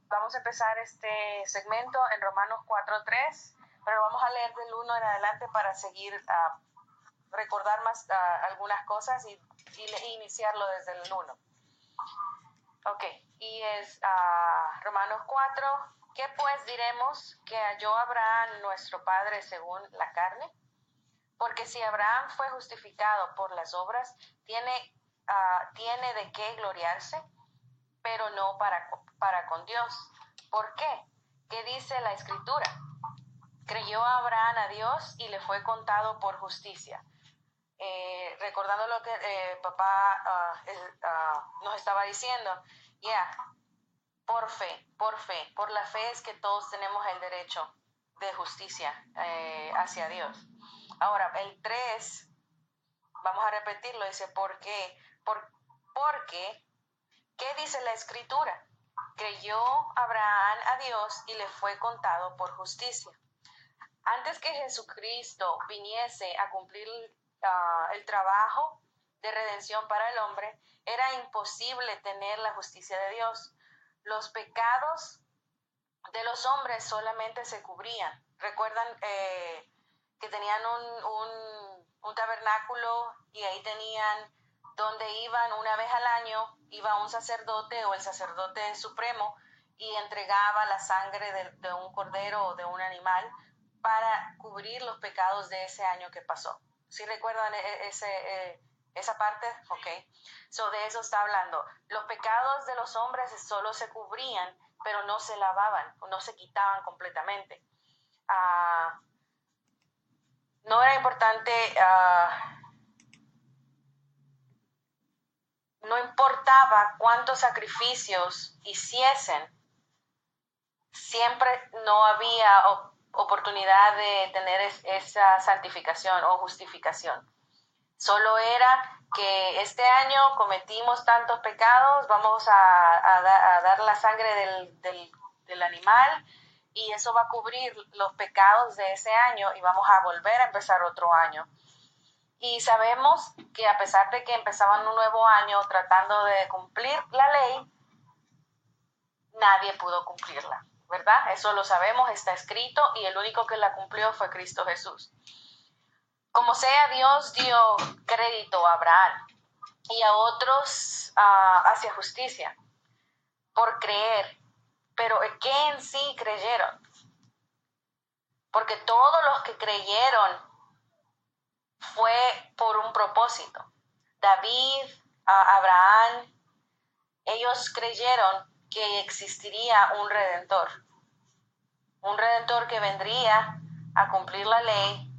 Vamos a empezar este segmento en Romanos 4:3, pero vamos a leer del 1 en adelante para seguir recordar más algunas cosas y iniciarlo desde el 1. Ok, y es Romanos 4. ¿Qué pues diremos que halló Abraham nuestro padre según la carne? Porque si Abraham fue justificado por las obras, tiene de qué gloriarse, pero no para con Dios. ¿Por qué? ¿Qué dice la Escritura? Creyó Abraham a Dios y le fue contado por justicia. Recordando lo que papá nos estaba diciendo, por la fe es que todos tenemos el derecho de justicia hacia Dios. Ahora, el 3, vamos a repetirlo, dice, ¿por qué? Porque, ¿qué dice la Escritura? Creyó Abraham a Dios y le fue contado por justicia. Antes que Jesucristo viniese a cumplir el trabajo de redención para el hombre, era imposible tener la justicia de Dios. Los pecados de los hombres solamente se cubrían. Recuerdan que tenían un tabernáculo y ahí tenían donde iban una vez al año, iba un sacerdote o el sacerdote supremo y entregaba la sangre de un cordero o de un animal para cubrir los pecados de ese año que pasó. ¿Sí recuerdan esa parte? Ok. So, de eso está hablando. Los pecados de los hombres solo se cubrían, pero no se lavaban, no se quitaban completamente. No era importante, no importaba cuántos sacrificios hiciesen, siempre no había oportunidad de tener esa santificación o justificación. Solo era que este año cometimos tantos pecados, vamos a dar la sangre del animal y eso va a cubrir los pecados de ese año y vamos a volver a empezar otro año. Y sabemos que a pesar de que empezaban un nuevo año tratando de cumplir la ley, nadie pudo cumplirla, ¿verdad? Eso lo sabemos, está escrito y el único que la cumplió fue Cristo Jesús. Como sea, Dios dio crédito a Abraham y a otros hacia justicia por creer. Pero ¿qué en sí creyeron? Porque todos los que creyeron fue por un propósito. David, Abraham, ellos creyeron que existiría un redentor que vendría a cumplir la ley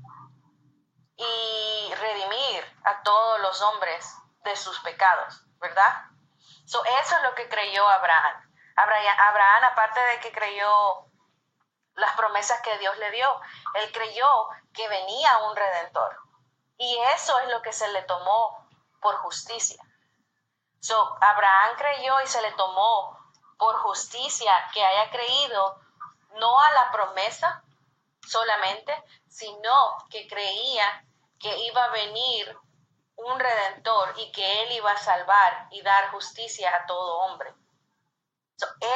y redimir a todos los hombres de sus pecados, ¿verdad? Eso es lo que creyó Abraham. Abraham, aparte de que creyó las promesas que Dios le dio, él creyó que venía un redentor. Y eso es lo que se le tomó por justicia. Abraham creyó y se le tomó por justicia que haya creído no a la promesa solamente, sino que creía que iba a venir un redentor y que él iba a salvar y dar justicia a todo hombre.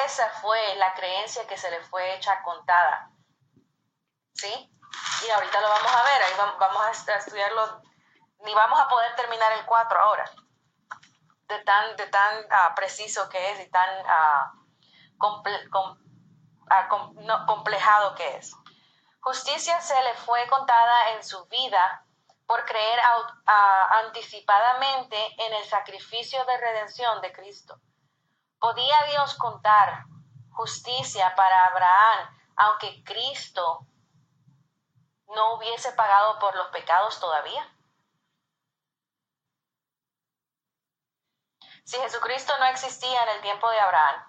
Esa fue la creencia que se le fue hecha contada. ¿Sí? Y ahorita lo vamos a ver, ahí vamos a estudiarlo, ni vamos a poder terminar el 4 ahora, de tan preciso que es y tan complejado que es. Justicia se le fue contada en su vida por creer anticipadamente en el sacrificio de redención de Cristo. ¿Podía Dios contar justicia para Abraham aunque Cristo no hubiese pagado por los pecados todavía? Si Jesucristo no existía en el tiempo de Abraham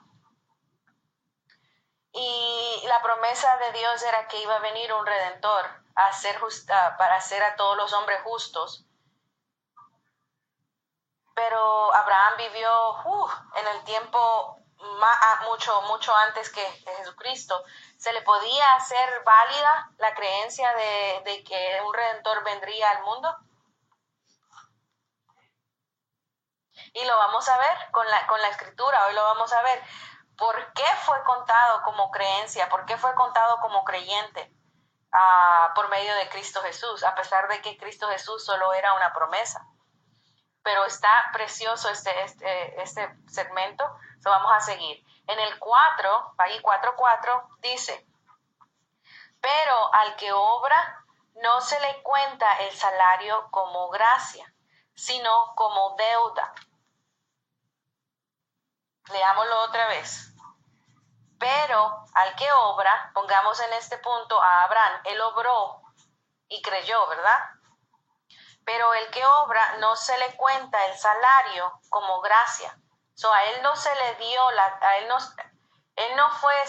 y la promesa de Dios era que iba a venir un redentor para hacer a todos los hombres justos, pero Abraham vivió en el tiempo mucho antes que Jesucristo, ¿se le podía hacer válida la creencia de que un redentor vendría al mundo? Y lo vamos a ver con la escritura, hoy lo vamos a ver. ¿Por qué fue contado como creencia? ¿Por qué fue contado como creyente por medio de Cristo Jesús? A pesar de que Cristo Jesús solo era una promesa. Pero está precioso este segmento, vamos a seguir. En el 4, ahí 4:4, dice, pero al que obra no se le cuenta el salario como gracia, sino como deuda. Leámoslo otra vez. Pero al que obra, pongamos en este punto a Abraham, él obró y creyó, ¿verdad? Pero el que obra no se le cuenta el salario como gracia. A él no se le dio, él no fue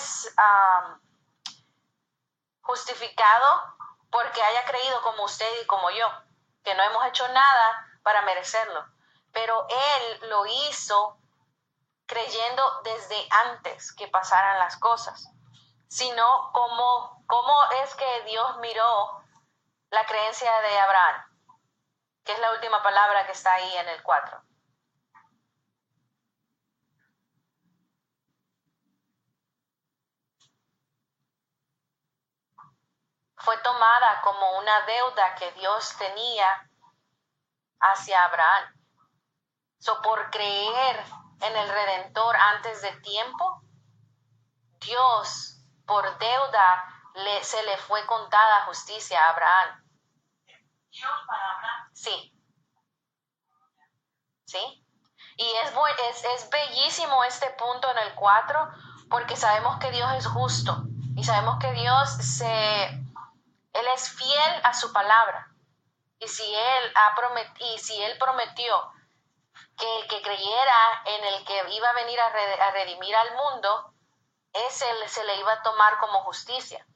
justificado porque haya creído como usted y como yo, que no hemos hecho nada para merecerlo. Pero él lo hizo creyendo desde antes que pasaran las cosas, sino cómo es que Dios miró la creencia de Abraham, que es la última palabra que está ahí en el 4. Fue tomada como una deuda que Dios tenía hacia Abraham. Por creer en el Redentor antes de tiempo, Dios, por deuda, se le fue contada justicia a Abraham. ¿Dios para Abraham? Sí. ¿Sí? Y es bellísimo este punto en el 4, porque sabemos que Dios es justo y sabemos que Él es fiel a su palabra. Y si Él prometió que el que creyera en el que iba a venir a redimir al mundo, ese se le iba a tomar como justicia.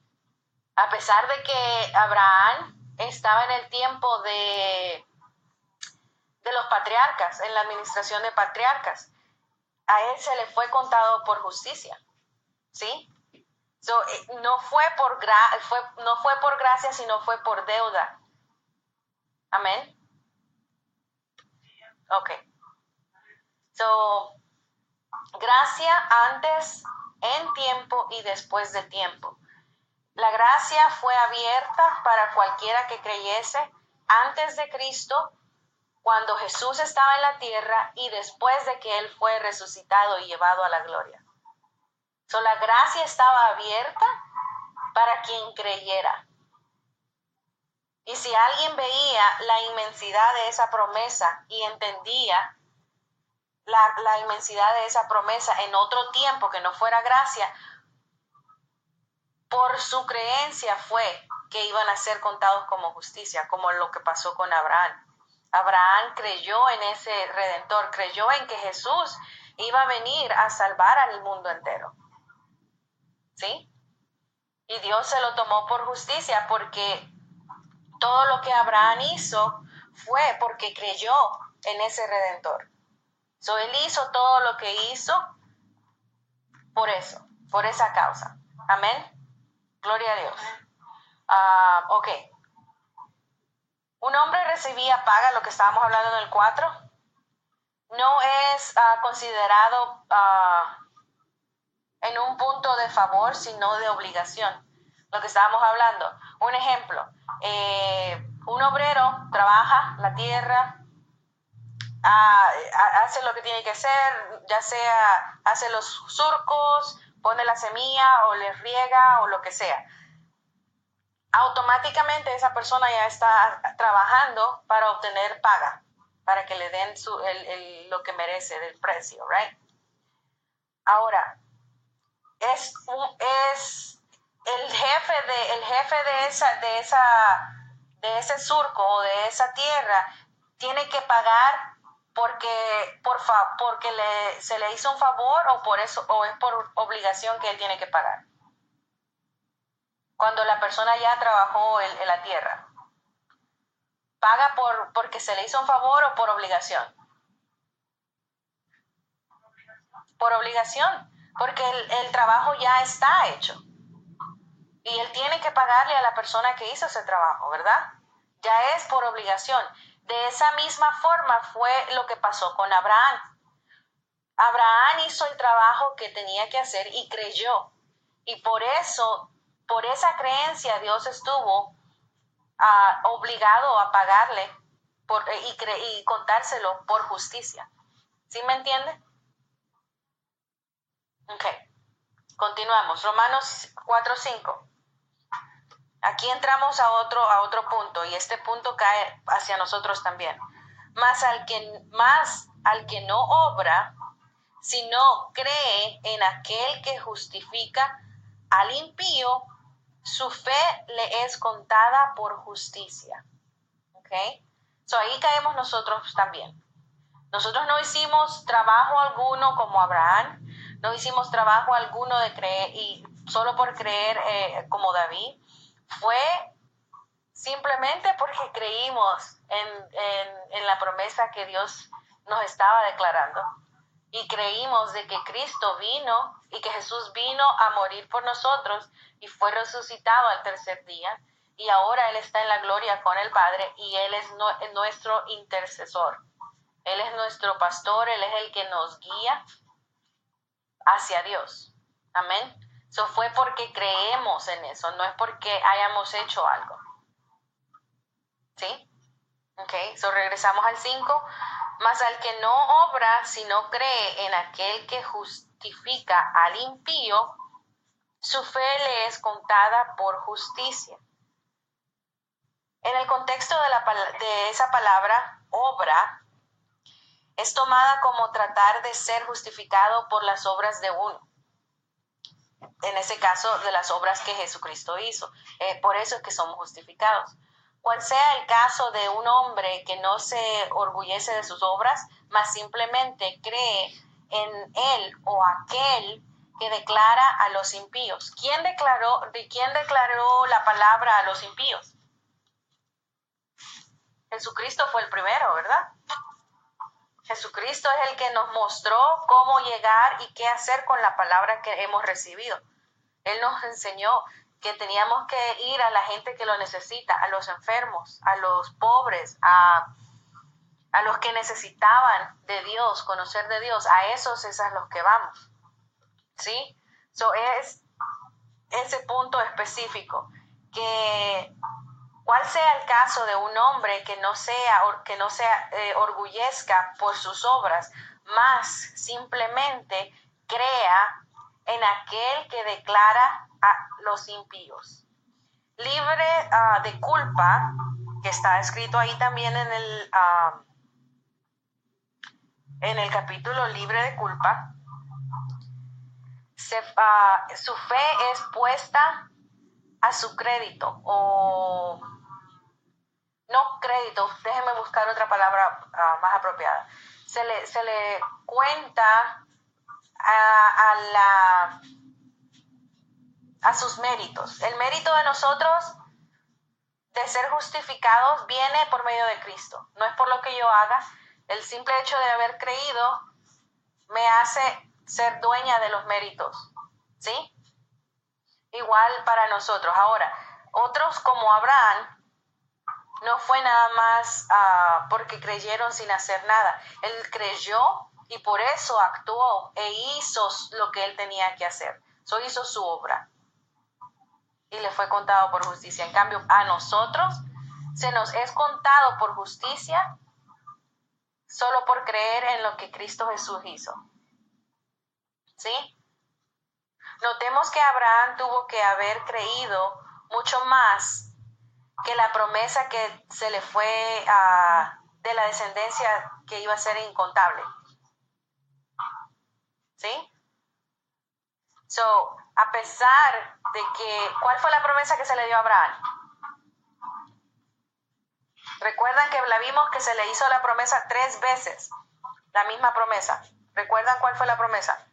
A pesar de que Abraham estaba en el tiempo de los patriarcas, en la administración de patriarcas, a él se le fue contado por justicia, ¿sí? No fue por gracia, sino fue por deuda. Amén. Ok. Gracia antes, en tiempo y después de tiempo. La gracia fue abierta para cualquiera que creyese antes de Cristo, cuando Jesús estaba en la tierra y después de que Él fue resucitado y llevado a la gloria. La gracia estaba abierta para quien creyera. Y si alguien veía la inmensidad de esa promesa y entendía la inmensidad de esa promesa en otro tiempo que no fuera gracia, por su creencia fue que iban a ser contados como justicia, como lo que pasó con Abraham. Abraham creyó en ese Redentor, creyó en que Jesús iba a venir a salvar al mundo entero. ¿Sí? Y Dios se lo tomó por justicia, porque todo lo que Abraham hizo fue porque creyó en ese Redentor. Él hizo todo lo que hizo por eso, por esa causa. Amén. Gloria a Dios. Ok. Un hombre recibía paga, lo que estábamos hablando en el 4, no es considerado en un punto de favor, sino de obligación. Lo que estábamos hablando. Un ejemplo, un obrero trabaja la tierra, hace lo que tiene que hacer, ya sea hace los surcos, pone la semilla o le riega o lo que sea. Automáticamente esa persona ya está trabajando para obtener paga, para que le den lo que merece del precio, right? Ahora, es el jefe de ese surco o de esa tierra tiene que pagar porque se le hizo un favor, o por eso, o es por obligación que él tiene que pagar. Cuando la persona ya trabajó en la tierra, ¿paga porque se le hizo un favor o por obligación? Por obligación, porque el trabajo ya está hecho. Y él tiene que pagarle a la persona que hizo ese trabajo, ¿verdad? Ya es por obligación. De esa misma forma fue lo que pasó con Abraham. Abraham hizo el trabajo que tenía que hacer y creyó. Y por eso, por esa creencia, Dios estuvo obligado a pagarle y contárselo por justicia. ¿Sí me entiende? Ok. Continuamos. Romanos 4:5. Aquí entramos a otro punto, y este punto cae hacia nosotros también. Más al que no obra, sino cree en aquel que justifica al impío, su fe le es contada por justicia. ¿Ok? So ahí caemos nosotros también. Nosotros no hicimos trabajo alguno como Abraham, no hicimos trabajo alguno de creer y solo por creer como David. Fue simplemente porque creímos en la promesa que Dios nos estaba declarando. Y creímos de que Cristo vino y que Jesús vino a morir por nosotros y fue resucitado al tercer día. Y ahora Él está en la gloria con el Padre y Él es nuestro intercesor. Él es nuestro pastor, Él es el que nos guía hacia Dios. Amén. Eso fue porque creemos en eso, no es porque hayamos hecho algo. ¿Sí? Ok, so regresamos al 5. Mas al que no obra, sino cree en aquel que justifica al impío, su fe le es contada por justicia. En el contexto de esa palabra, obra, es tomada como tratar de ser justificado por las obras de uno. En ese caso, de las obras que Jesucristo hizo. Por eso es que somos justificados. Cual sea el caso de un hombre que no se orgullece de sus obras, mas simplemente cree en él o aquel que declara a los impíos. ¿Quién declaró la palabra a los impíos? Jesucristo fue el primero, ¿verdad? Jesucristo es el que nos mostró cómo llegar y qué hacer con la palabra que hemos recibido. Él nos enseñó que teníamos que ir a la gente que lo necesita, a los enfermos, a los pobres, a los que necesitaban de Dios, conocer de Dios. A esos es a los que vamos. ¿Sí? So es ese punto específico. Que cuál sea el caso de un hombre que no se orgullezca por sus obras, más simplemente crea en aquel que declara a los impíos. Libre de culpa, que está escrito ahí también en el capítulo libre de culpa, su fe es puesta a su crédito, o no crédito, déjenme buscar otra palabra más apropiada. Se le cuenta a sus méritos. El mérito de nosotros de ser justificados viene por medio de Cristo. No es por lo que yo haga. El simple hecho de haber creído me hace ser dueña de los méritos. ¿Sí? Igual para nosotros. Ahora, otros como Abraham, no fue nada más porque creyeron sin hacer nada. Él creyó y por eso actuó e hizo lo que él tenía que hacer. So hizo su obra y le fue contado por justicia. En cambio, a nosotros se nos es contado por justicia solo por creer en lo que Cristo Jesús hizo. ¿Sí? Notemos que Abraham tuvo que haber creído mucho más que la promesa que se le fue de la descendencia que iba a ser incontable. ¿Sí? So, a pesar de que, ¿cuál fue la promesa que se le dio a Abraham? Recuerdan que la vimos que se le hizo la promesa 3 veces, la misma promesa. ¿Recuerdan cuál fue la promesa?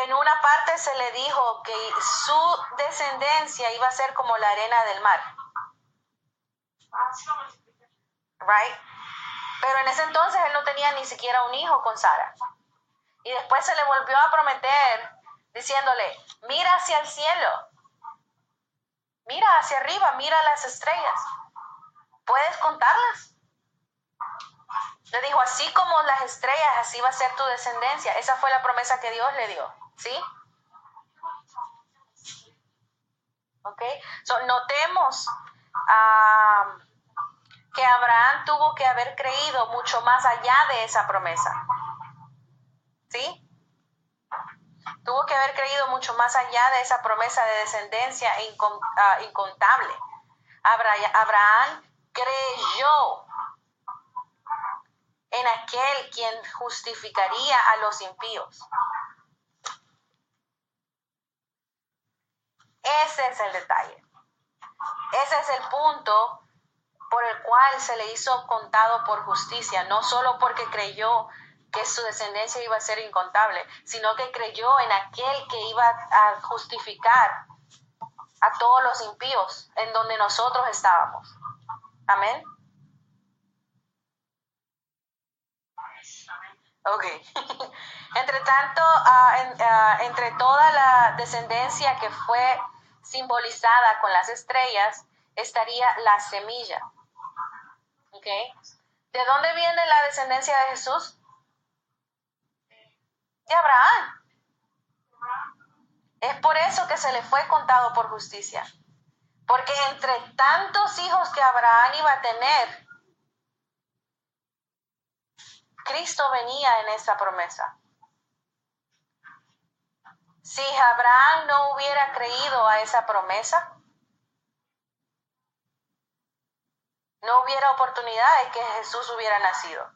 En una parte se le dijo que su descendencia iba a ser como la arena del mar. Right? Pero en ese entonces él no tenía ni siquiera un hijo con Sara. Y después se le volvió a prometer diciéndole, mira hacia el cielo, mira hacia arriba, mira las estrellas. puedes contarlas. Le dijo, así como las estrellas, así va a ser tu descendencia. Esa fue la promesa que Dios le dio, ¿sí? ¿Ok? So, notemos que Abraham tuvo que haber creído mucho más allá de esa promesa, ¿sí? Tuvo que haber creído mucho más allá de esa promesa de descendencia incontable. Abraham creyó en aquel quien justificaría a los impíos. Ese es el detalle. Ese es el punto por el cual se le hizo contado por justicia, no solo porque creyó que su descendencia iba a ser incontable, sino que creyó en aquel que iba a justificar a todos los impíos en donde nosotros estábamos. Amén. Ok. Entre tanto, entre toda la descendencia que fue simbolizada con las estrellas, estaría la semilla. Ok. ¿De dónde viene la descendencia de Jesús? De Abraham. Es por eso que se le fue contado por justicia. Porque entre tantos hijos que Abraham iba a tener, Cristo venía en esa promesa. Si Abraham no hubiera creído a esa promesa, no hubiera oportunidad de que Jesús hubiera nacido.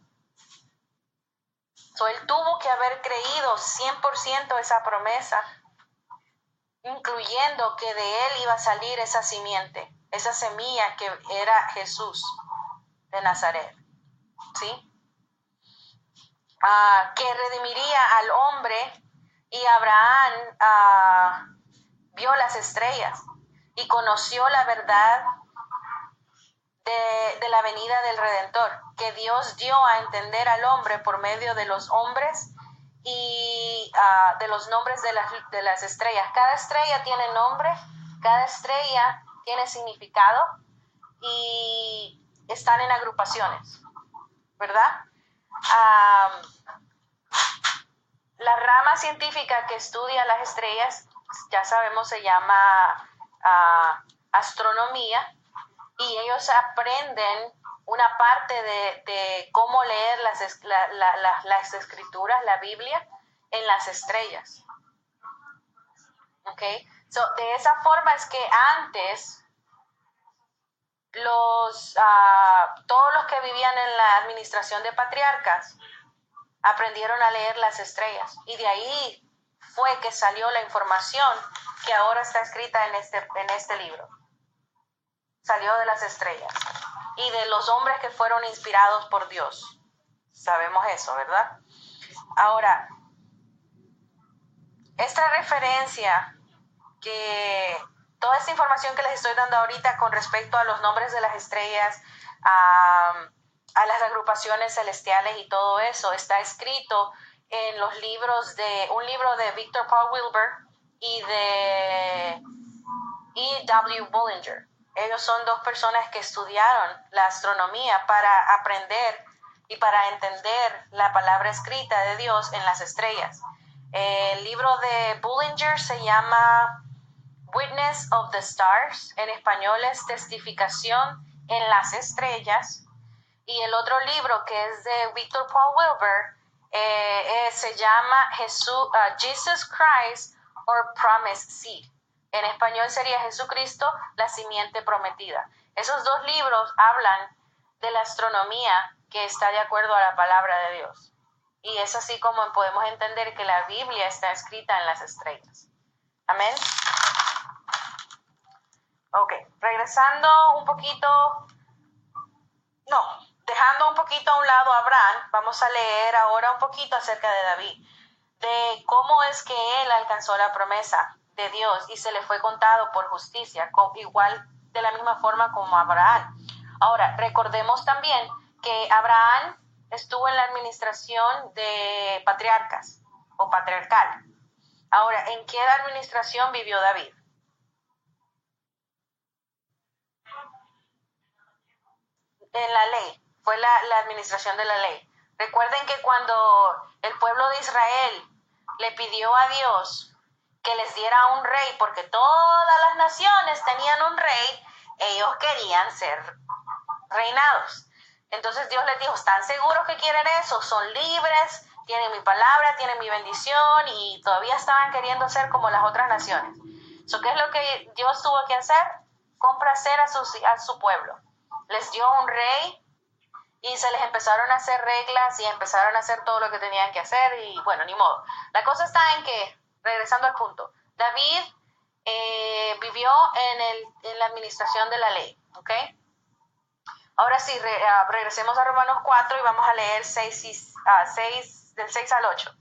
So, él tuvo que haber creído 100% esa promesa, incluyendo que de él iba a salir esa simiente, esa semilla que era Jesús de Nazaret, ¿sí? Que redimiría al hombre, y Abraham vio las estrellas y conoció la verdad de la venida del Redentor, que Dios dio a entender al hombre por medio de los hombres y de los nombres de las estrellas. Cada estrella tiene nombre, cada estrella tiene significado y están en agrupaciones, ¿verdad? La rama científica que estudia las estrellas, ya sabemos, se llama astronomía, y ellos aprenden una parte de cómo leer las escrituras, la Biblia, en las estrellas. ¿Ok? So, de esa forma es que antes todos los que vivían en la administración de patriarcas aprendieron a leer las estrellas, y de ahí fue que salió la información que ahora está escrita en este libro. Salió de las estrellas y de los hombres que fueron inspirados por Dios. Sabemos eso, ¿verdad? Ahora, esta referencia, toda esta información que les estoy dando ahorita con respecto a los nombres de las estrellas, a las agrupaciones celestiales y todo eso, está escrito en los libros un libro de Victor Paul Wilbur y de E.W. Bullinger. Ellos son dos personas que estudiaron la astronomía para aprender y para entender la palabra escrita de Dios en las estrellas. El libro de Bullinger se llama Witness of the Stars, en español es Testificación en las Estrellas, y el otro libro, que es de Victor Paul Wilbur, se llama Jesus Christ or Promised Seed. En español sería Jesucristo, la simiente prometida. Esos dos libros hablan de la astronomía que está de acuerdo a la palabra de Dios. Y es así como podemos entender que la Biblia está escrita en las estrellas. Amén. Ok, regresando un poquito, dejando un poquito a un lado a Abraham, vamos a leer ahora un poquito acerca de David, de cómo es que él alcanzó la promesa de Dios y se le fue contado por justicia, igual de la misma forma como Abraham. Ahora, recordemos también que Abraham estuvo en la administración de patriarcas o patriarcal. Ahora, ¿en qué administración vivió David? en la ley, fue la administración de la ley. Recuerden que cuando el pueblo de Israel le pidió a Dios que les diera un rey, porque todas las naciones tenían un rey, ellos querían ser reinados. Entonces Dios les dijo, ¿están seguros que quieren eso? ¿Son libres? ¿Tienen mi palabra? ¿Tienen mi bendición? Y todavía estaban queriendo ser como las otras naciones. ¿Qué es lo que Dios tuvo que hacer? Complacer a su pueblo. Les dio un rey y se les empezaron a hacer reglas y empezaron a hacer todo lo que tenían que hacer y bueno, ni modo. La cosa está en que, regresando al punto, David vivió en la administración de la ley, ¿ok? Ahora sí, regresemos a Romanos 4 y vamos a leer del 6 al 8.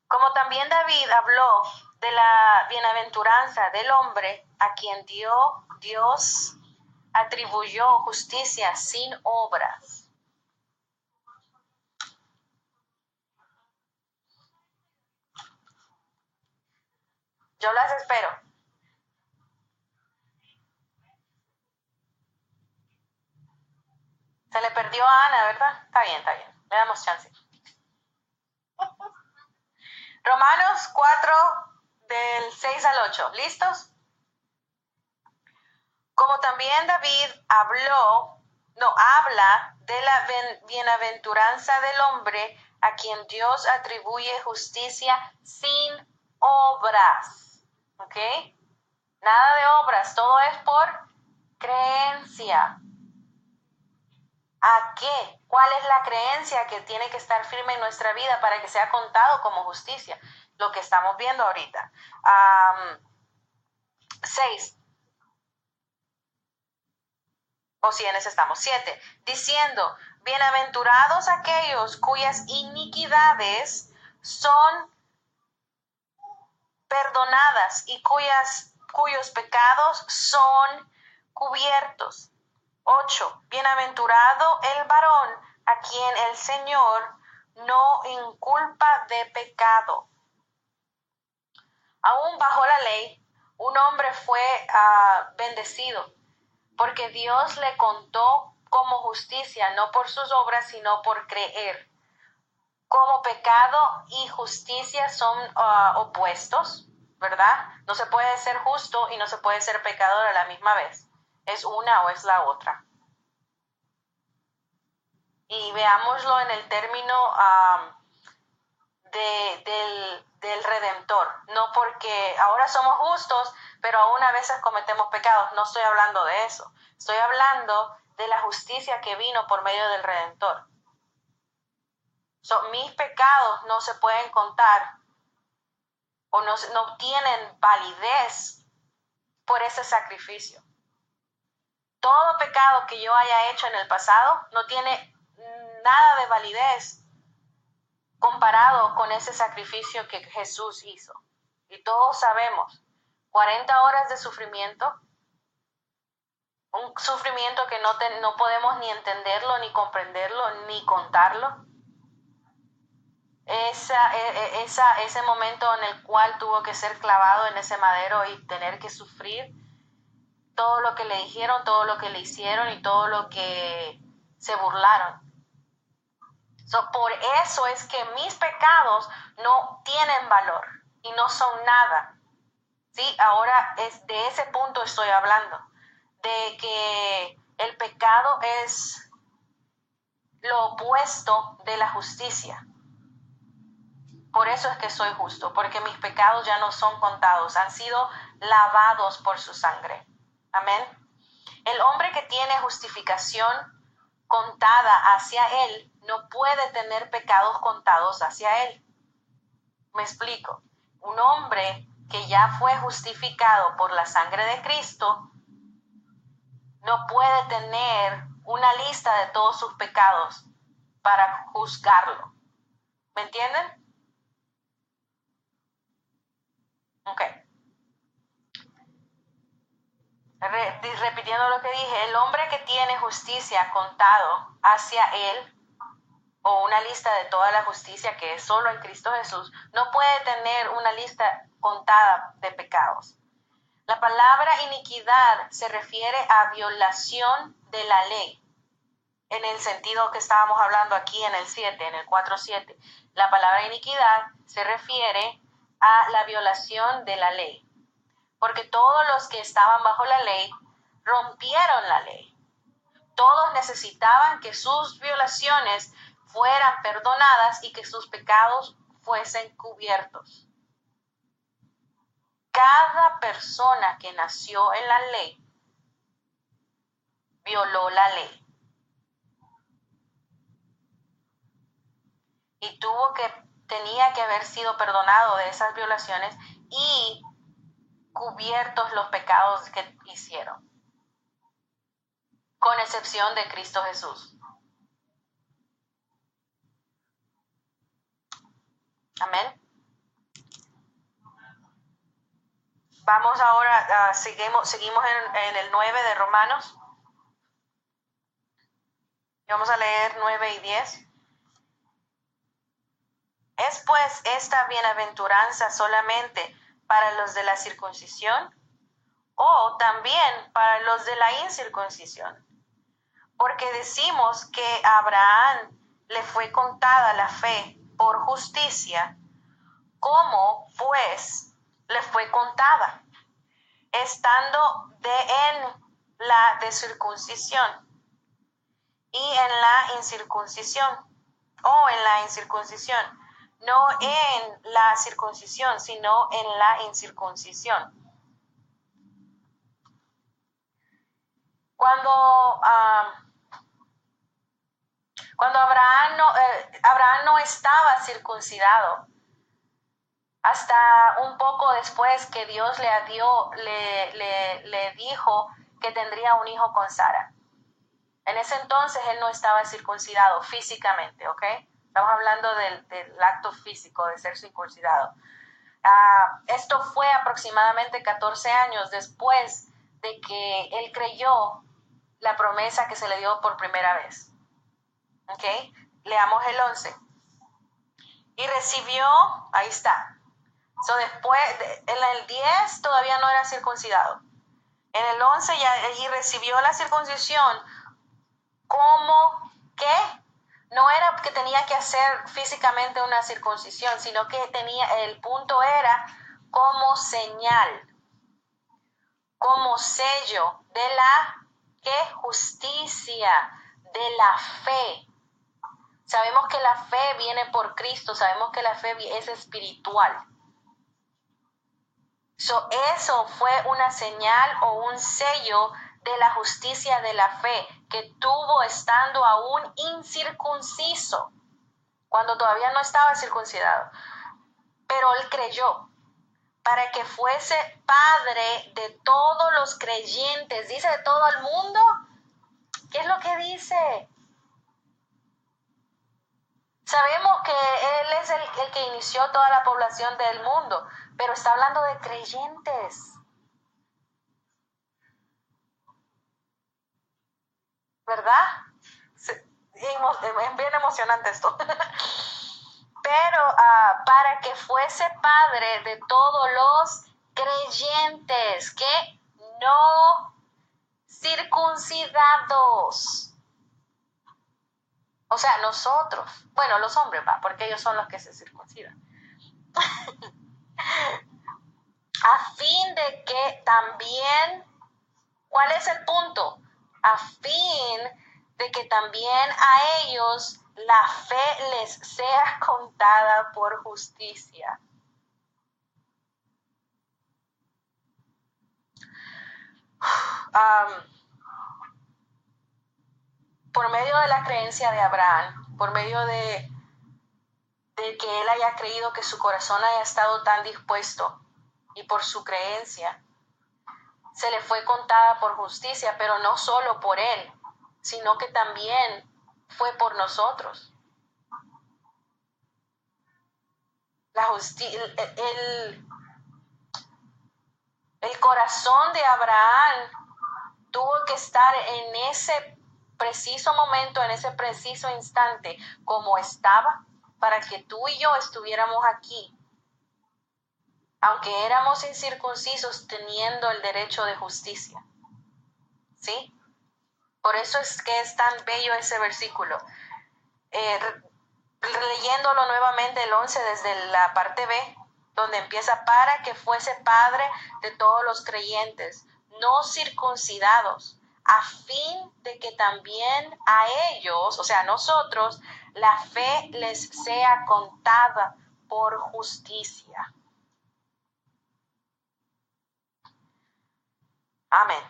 Como también David habló de la bienaventuranza del hombre a quien Dios atribuyó justicia sin obras. Yo las espero. Se le perdió a Ana, ¿verdad? Está bien. Le damos chance. Romanos 4, del 6 al 8. ¿Listos? Como también David habla de la bienaventuranza del hombre a quien Dios atribuye justicia sin obras. ¿Ok? Nada de obras, todo es por creencia. ¿A qué? ¿Cuál es la creencia que tiene que estar firme en nuestra vida para que sea contado como justicia? Lo que estamos viendo ahorita. 6. O si en ese estamos. 7. Diciendo, bienaventurados aquellos cuyas iniquidades son perdonadas y cuyos pecados son cubiertos. 8. Bienaventurado el varón a quien el Señor no inculpa de pecado. Aún bajo la ley, un hombre fue bendecido, porque Dios le contó como justicia, no por sus obras, sino por creer. Como pecado y justicia son opuestos, ¿verdad? No se puede ser justo y no se puede ser pecador a la misma vez. Es una o es la otra. Y veámoslo en el término del Redentor. No porque ahora somos justos, pero aún a veces cometemos pecados. No estoy hablando de eso. Estoy hablando de la justicia que vino por medio del Redentor. Mis pecados no se pueden contar o no tienen validez por ese sacrificio. Todo pecado que yo haya hecho en el pasado no tiene nada de validez comparado con ese sacrificio que Jesús hizo. Y todos sabemos, 40 horas de sufrimiento, un sufrimiento que no podemos ni entenderlo, ni comprenderlo, ni contarlo. Ese momento en el cual tuvo que ser clavado en ese madero y tener que sufrir todo lo que le dijeron, todo lo que le hicieron y todo lo que se burlaron. Por eso es que mis pecados no tienen valor y no son nada. ¿Sí? Ahora de ese punto estoy hablando, de que el pecado es lo opuesto de la justicia. Por eso es que soy justo, porque mis pecados ya no son contados, han sido lavados por su sangre. Amén. El hombre que tiene justificación contada hacia él no puede tener pecados contados hacia él. Me explico. Un hombre que ya fue justificado por la sangre de Cristo no puede tener una lista de todos sus pecados para juzgarlo. ¿Me entienden? Ok. Repitiendo lo que dije, el hombre que tiene justicia contado hacia él, o una lista de toda la justicia que es solo en Cristo Jesús, no puede tener una lista contada de pecados. La palabra iniquidad se refiere a violación de la ley, en el sentido que estábamos hablando aquí en el 7, en el 4:7. La palabra iniquidad se refiere a la violación de la ley, porque todos los que estaban bajo la ley rompieron la ley. Todos necesitaban que sus violaciones fueran perdonadas y que sus pecados fuesen cubiertos. Cada persona que nació en la ley violó la ley. Y tenía que haber sido perdonado de esas violaciones y cubiertos los pecados que hicieron, con excepción de Cristo Jesús. Amén. Vamos ahora, seguimos en el 9 de Romanos. Y vamos a leer 9 y 10. ¿Es pues esta bienaventuranza solamente para los de la circuncisión o también para los de la incircuncisión? Porque decimos que a Abraham le fue contada la fe por justicia. ¿Cómo pues le fue contada? Estando en la de circuncisión y en la incircuncisión, o en la incircuncisión, no en la circuncisión, sino en la incircuncisión. Cuando Abraham no estaba circuncidado, hasta un poco después que Dios le dijo que tendría un hijo con Sara. En ese entonces él no estaba circuncidado físicamente, ¿ok? Estamos hablando del acto físico de ser circuncidado. Esto fue aproximadamente 14 años después de que él creyó la promesa que se le dio por primera vez. ¿Ok? Leamos el 11. Y recibió, ahí está. Después, en el 10 todavía no era circuncidado. En el 11 y recibió la circuncisión como que no era que tenía que hacer físicamente una circuncisión, sino que el punto era como señal, como sello de la justicia, de la fe. Sabemos que la fe viene por Cristo, sabemos que la fe es espiritual. Eso fue una señal o un sello de la justicia de la fe que tuvo estando aún incircunciso, cuando todavía no estaba circuncidado. Pero él creyó para que fuese padre de todos los creyentes. Dice de todo el mundo. ¿Qué es lo que dice? Sabemos que él es el que inició toda la población del mundo, pero está hablando de creyentes. ¿Verdad? Es bien emocionante esto. Pero para que fuese padre de todos los creyentes, que no circuncidados. O sea, nosotros, bueno, los hombres, porque ellos son los que se circuncidan. A fin de que también, ¿cuál es el punto? A fin de que también a ellos la fe les sea contada por justicia. Por medio de la creencia de Abraham, por medio de que él haya creído, que su corazón haya estado tan dispuesto, y por su creencia se le fue contada por justicia, pero no solo por él, sino que también fue por nosotros. El corazón de Abraham tuvo que estar en ese preciso momento, en ese preciso instante, como estaba, para que tú y yo estuviéramos aquí. aunque éramos incircuncisos, teniendo el derecho de justicia. ¿Sí? Por eso es que es tan bello ese versículo. Leyéndolo nuevamente el 11 desde la parte B, donde empieza, para que fuese padre de todos los creyentes, no circuncidados, a fin de que también a ellos, o sea, a nosotros, la fe les sea contada por justicia. Amén.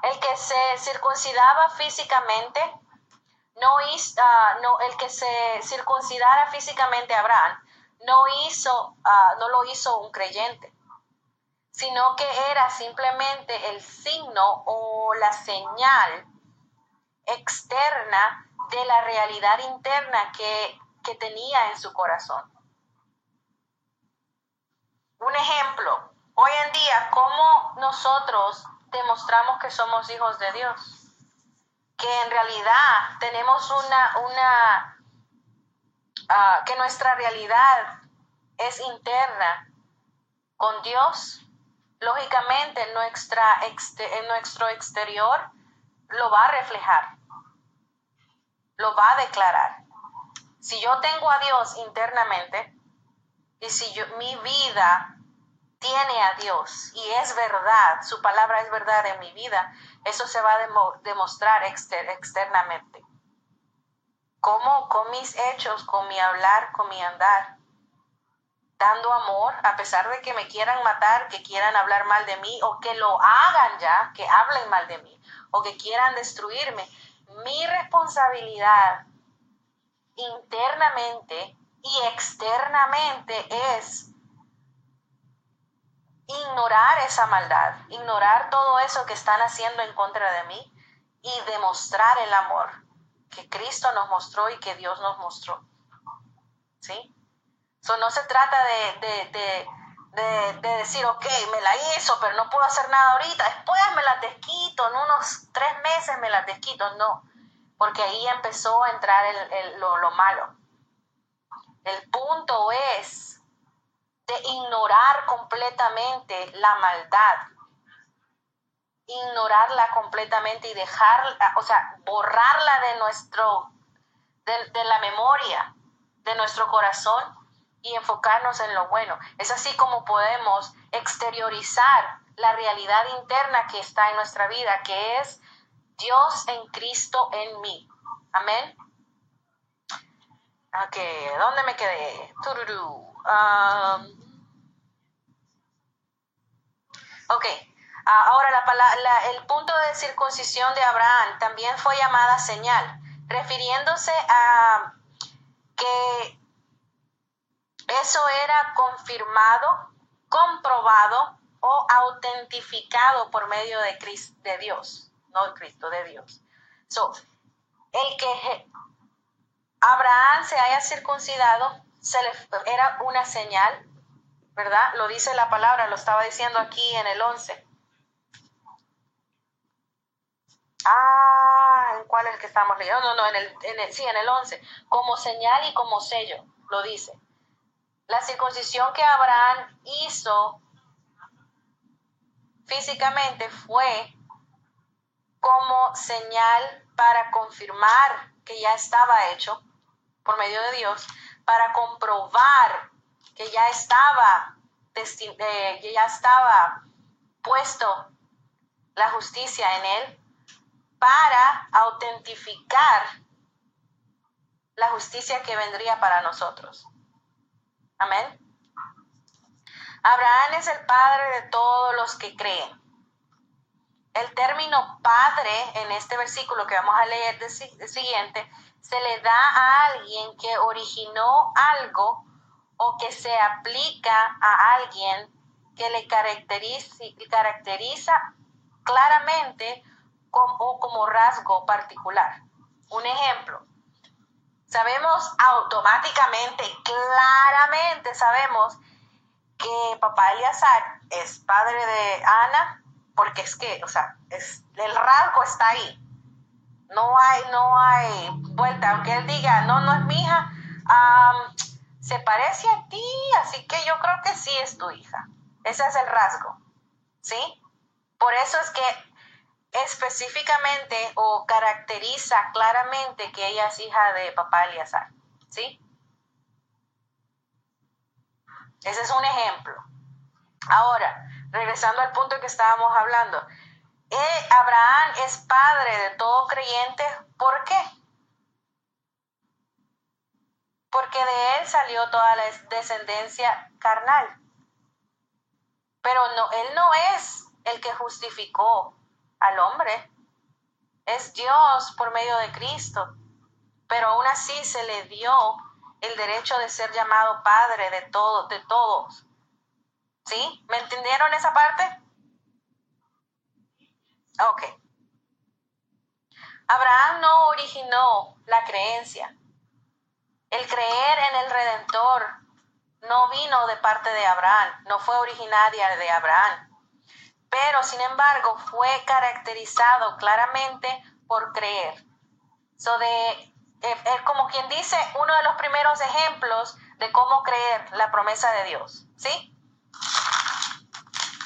El que se circuncidaba físicamente, el que se circuncidara físicamente a Abraham, no lo hizo un creyente, sino que era simplemente el signo o la señal externa de la realidad interna que tenía en su corazón. Un ejemplo, hoy en día, ¿cómo nosotros demostramos que somos hijos de Dios? Que en realidad tenemos que nuestra realidad es interna con Dios. Lógicamente en nuestro exterior lo va a reflejar, lo va a declarar. Si yo tengo a Dios internamente y si mi vida tiene a Dios y es verdad, su palabra es verdad en mi vida, eso se va a demostrar externamente. ¿Cómo? Con mis hechos, con mi hablar, con mi andar. Dando amor, a pesar de que me quieran matar, que quieran hablar mal de mí, o que lo hagan ya, que hablen mal de mí, o que quieran destruirme. Mi responsabilidad internamente y externamente es ignorar esa maldad, ignorar todo eso que están haciendo en contra de mí y demostrar el amor que Cristo nos mostró y que Dios nos mostró. ¿Sí? So, no se trata de decir, ok, me la hizo, pero no puedo hacer nada ahorita, después me la desquito, en unos 3 meses me la desquito. No, porque ahí empezó a entrar lo malo. El punto es de ignorar completamente la maldad, ignorarla completamente y dejarla, o sea, borrarla de la memoria, de nuestro corazón, y enfocarnos en lo bueno. Es así como podemos exteriorizar la realidad interna que está en nuestra vida, que es Dios en Cristo en mí. Amén. Ok, ¿dónde me quedé? Ok, ahora el punto de circuncisión de Abraham también fue llamada señal, refiriéndose a que eso era confirmado, comprobado o autentificado por medio de Dios, no de Cristo, de Dios. So, el que Abraham se haya circuncidado era una señal, ¿verdad? Lo dice la palabra, lo estaba diciendo aquí en el 11. ¿En cuál es el que estamos leyendo? No, en el 11. Como señal y como sello, lo dice. La circuncisión que Abraham hizo físicamente fue como señal para confirmar que ya estaba hecho por medio de Dios, para comprobar que ya estaba puesto la justicia en él, para autentificar la justicia que vendría para nosotros. Amén. Abraham es el padre de todos los que creen. El término padre en este versículo que vamos a leer del siguiente se le da a alguien que originó algo o que se aplica a alguien que le caracteriza claramente como rasgo particular. Un ejemplo, sabemos automáticamente, claramente sabemos que papá Eleazar es padre de Ana, porque es que, o sea, el rasgo está ahí. No hay vuelta, aunque él diga, no es mi hija, se parece a ti, así que yo creo que sí es tu hija. Ese es el rasgo, ¿sí? Por eso es que específicamente o caracteriza claramente que ella es hija de papá Eleazar, ¿sí? Ese es un ejemplo. Ahora, regresando al punto que estábamos hablando, Abraham es padre de todo creyente. ¿Por qué? Porque de él salió toda la descendencia carnal. Pero no, él no es el que justificó al hombre. Es Dios por medio de Cristo. Pero aún así se le dio el derecho de ser llamado padre de todos. ¿Sí? ¿Me entendieron esa parte? Ok. Abraham no originó la creencia. El creer en el Redentor no vino de parte de Abraham, no fue originaria de Abraham. Pero, sin embargo, fue caracterizado claramente por creer. Como quien dice, uno de los primeros ejemplos de cómo creer la promesa de Dios. ¿Sí?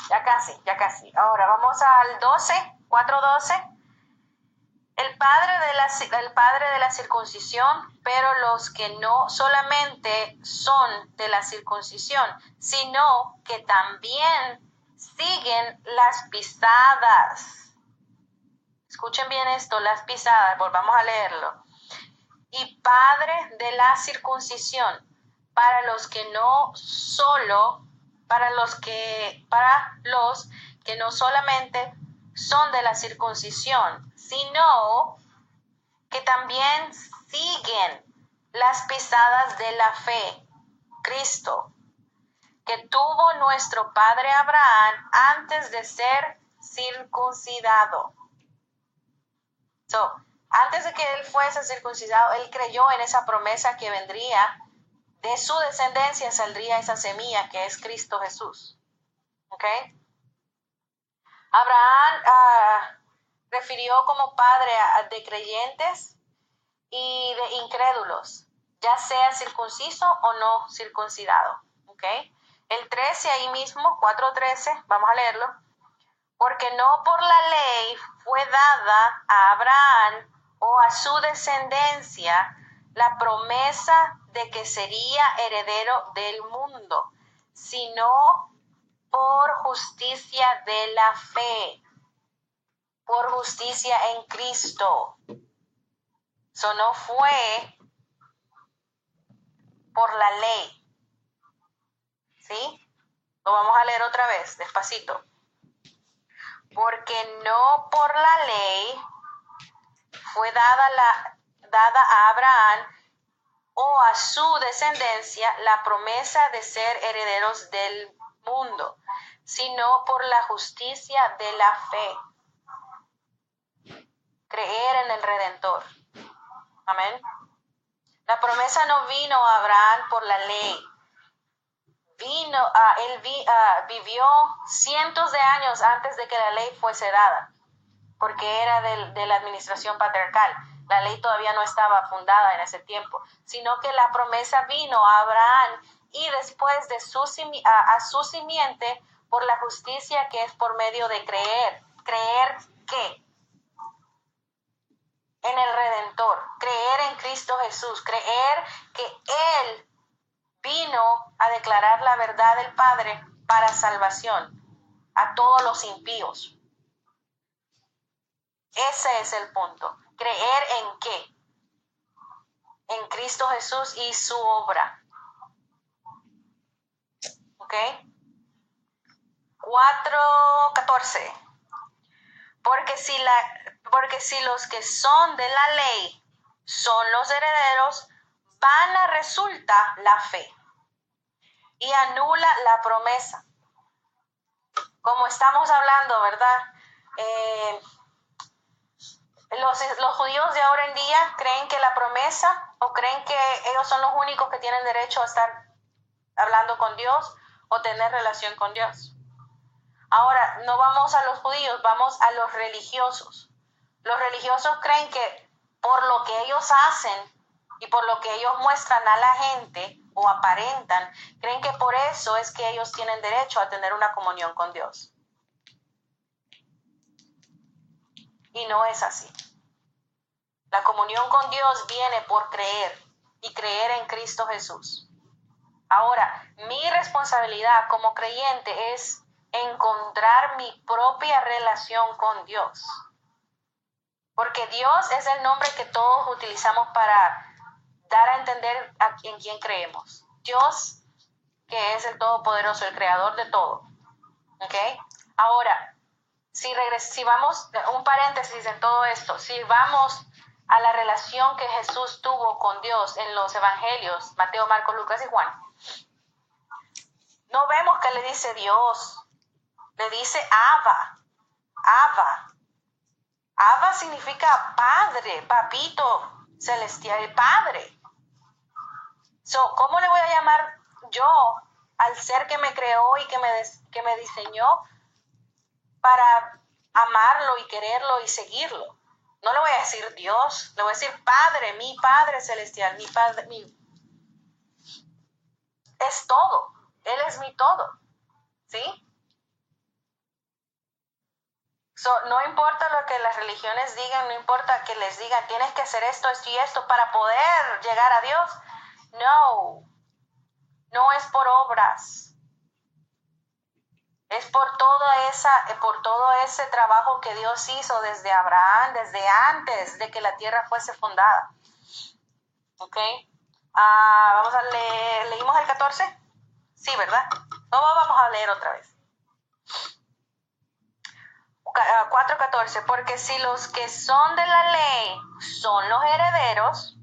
Ya casi. Ahora vamos al 4:12. El padre de la circuncisión, pero los que no solamente son de la circuncisión, sino que también siguen las pisadas. Escuchen bien esto, las pisadas, volvamos a leerlo. Y padre de la circuncisión, para los que no solamente son de la circuncisión, sino que también siguen las pisadas de la fe, Cristo, que tuvo nuestro padre Abraham antes de ser circuncidado. Antes de que él fuese circuncidado, él creyó en esa promesa que vendría, de su descendencia saldría esa semilla que es Cristo Jesús. ¿Ok? Abraham refirió como padre de creyentes y de incrédulos, ya sea circunciso o no circuncidado. ¿Ok? El 13 ahí mismo, 4:13, vamos a leerlo. Porque no por la ley fue dada a Abraham o a su descendencia la promesa de que sería heredero del mundo, sino por justicia de la fe, por justicia en Cristo. Eso no fue por la ley. ¿Sí? Lo vamos a leer otra vez, despacito. Porque no por la ley fue dada a Abraham o a su descendencia la promesa de ser herederos del mundo, sino por la justicia de la fe. Creer en el Redentor. Amén. La promesa no vino a Abraham por la ley. Él vivió cientos de años antes de que la ley fuese dada, porque era de la administración patriarcal. La ley todavía no estaba fundada en ese tiempo, sino que la promesa vino a Abraham y después de a su simiente por la justicia que es por medio de creer. ¿Creer qué? En el Redentor. Creer en Cristo Jesús. Creer que Él vino a declarar la verdad del Padre para salvación a todos los impíos. Ese es el punto. ¿Creer en qué? En Cristo Jesús y su obra. ¿Ok? 4:14. Porque si los que son de la ley son los herederos, vana resulta la fe y anula la promesa. Como estamos hablando, ¿verdad? Los judíos de ahora en día creen que la promesa, o creen que ellos son los únicos que tienen derecho a estar hablando con Dios o tener relación con Dios. Ahora, no vamos a los judíos, vamos a los religiosos. Los religiosos creen que por lo que ellos hacen y por lo que ellos muestran a la gente, o aparentan, creen que por eso es que ellos tienen derecho a tener una comunión con Dios. Y no es así. La comunión con Dios viene por creer y creer en Cristo Jesús. Ahora, mi responsabilidad como creyente es encontrar mi propia relación con Dios. Porque Dios es el nombre que todos utilizamos para dar a entender en quién creemos. Dios, que es el Todopoderoso, el Creador de todo. ¿Ok? Ahora, si vamos, un paréntesis en todo esto, si vamos a la relación que Jesús tuvo con Dios en los evangelios, Mateo, Marcos, Lucas y Juan, no vemos que le dice Dios, le dice Abba, Abba. Abba significa padre, papito celestial, padre. ¿Cómo le voy a llamar yo al ser que me creó y que me diseñó para amarlo y quererlo y seguirlo? No le voy a decir Dios, le voy a decir Padre, mi Padre celestial, mi Padre, es todo. Él es mi todo, ¿sí? No importa lo que las religiones digan, no importa que les digan, tienes que hacer esto, esto y esto para poder llegar a Dios. No es por obras. Es por todo ese trabajo que Dios hizo desde Abraham, desde antes de que la tierra fuese fundada. ¿Ok? Vamos a leer, ¿leímos el 14? Sí, ¿verdad? No, vamos a leer otra vez. 4:14, porque si los que son de la ley son los herederos,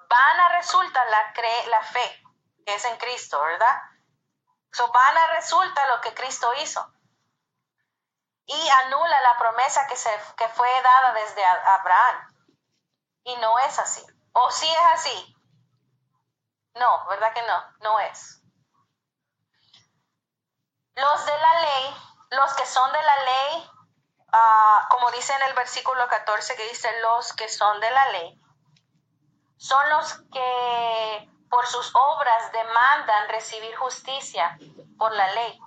vana resulta la fe, que es en Cristo, ¿verdad? Vana resulta lo que Cristo hizo. Y anula la promesa que fue dada desde Abraham. Y no es así. ¿O sí es así? No, ¿verdad que no? No es. Los de la ley, los que son de la ley, como dice en el versículo 14, que dice los que son de la ley, son los que por sus obras demandan recibir justicia por la ley.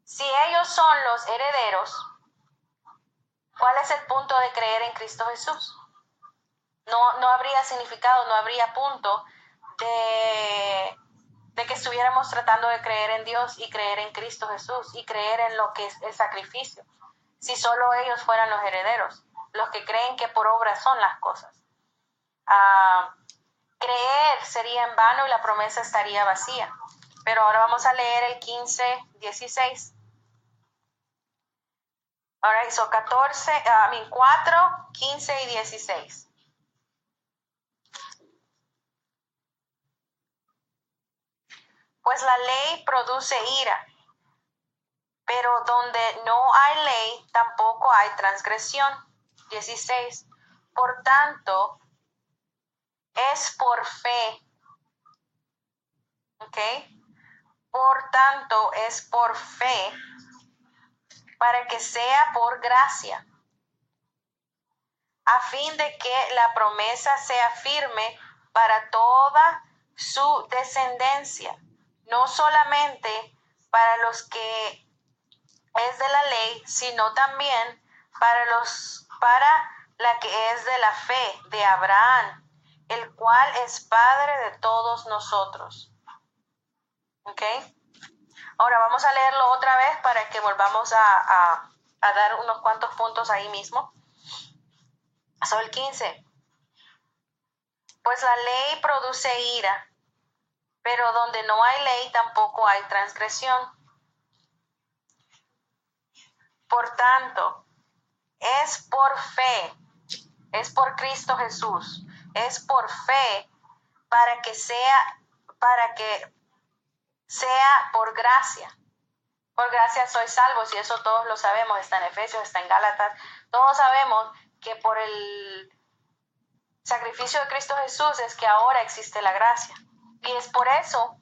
Si ellos son los herederos, ¿cuál es el punto de creer en Cristo Jesús? No habría significado, no habría punto de que estuviéramos tratando de creer en Dios y creer en Cristo Jesús y creer en lo que es el sacrificio. Si solo ellos fueran los herederos, los que creen que por obras son las cosas. Creer sería en vano y la promesa estaría vacía. Pero ahora vamos a leer el 15:16. Ahora hizo 4, 15 y 16. Pues la ley produce ira, pero donde no hay ley, tampoco hay transgresión. 16. Por tanto, es por fe. ¿Ok? Por tanto, es por fe, para que sea por gracia, a fin de que la promesa sea firme para toda su descendencia, no solamente para los que es de la ley, sino también para la que es de la fe de Abraham, el cual es Padre de todos nosotros. ¿Ok? Ahora vamos a leerlo otra vez para que volvamos a dar unos cuantos puntos ahí mismo. El 15. Pues la ley produce ira, pero donde no hay ley tampoco hay transgresión. Por tanto, es por fe, es por Cristo Jesús, es por fe para que sea por gracia. Por gracia sois salvos, y eso todos lo sabemos, está en Efesios, está en Gálatas. Todos sabemos que por el sacrificio de Cristo Jesús es que ahora existe la gracia. Y es por eso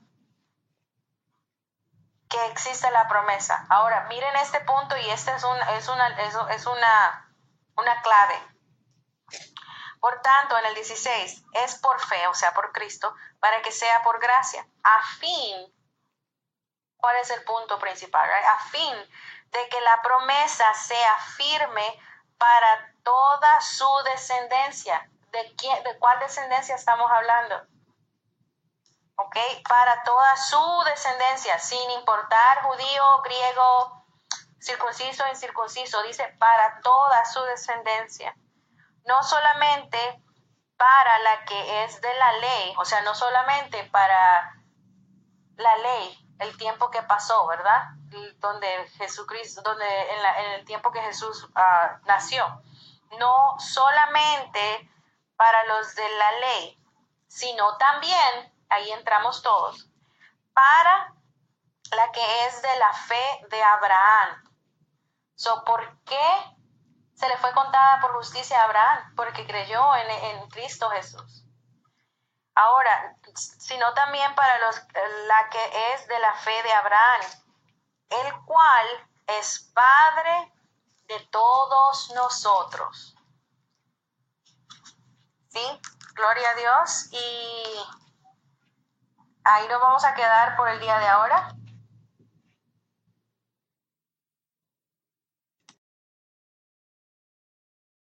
que existe la promesa. Ahora, miren este punto, y este es una clave. Por tanto, en el 16, es por fe, o sea, por Cristo, para que sea por gracia, a fin, ¿cuál es el punto principal? Right? A fin de que la promesa sea firme para toda su descendencia. ¿De cuál descendencia estamos hablando? ¿Ok? Para toda su descendencia, sin importar judío, griego, circunciso o incircunciso, dice para toda su descendencia. No solamente para la que es de la ley, o sea, no solamente para la ley, el tiempo que pasó, ¿verdad? Donde Jesucristo, en el tiempo que Jesús nació. No solamente para los de la ley, sino también, ahí entramos todos, para la que es de la fe de Abraham. ¿Por qué se le fue contada por justicia a Abraham? Porque creyó en Cristo Jesús. Ahora, sino también para la que es de la fe de Abraham, el cual es Padre de todos nosotros. ¿Sí? Gloria a Dios. Y ahí nos vamos a quedar por el día de ahora.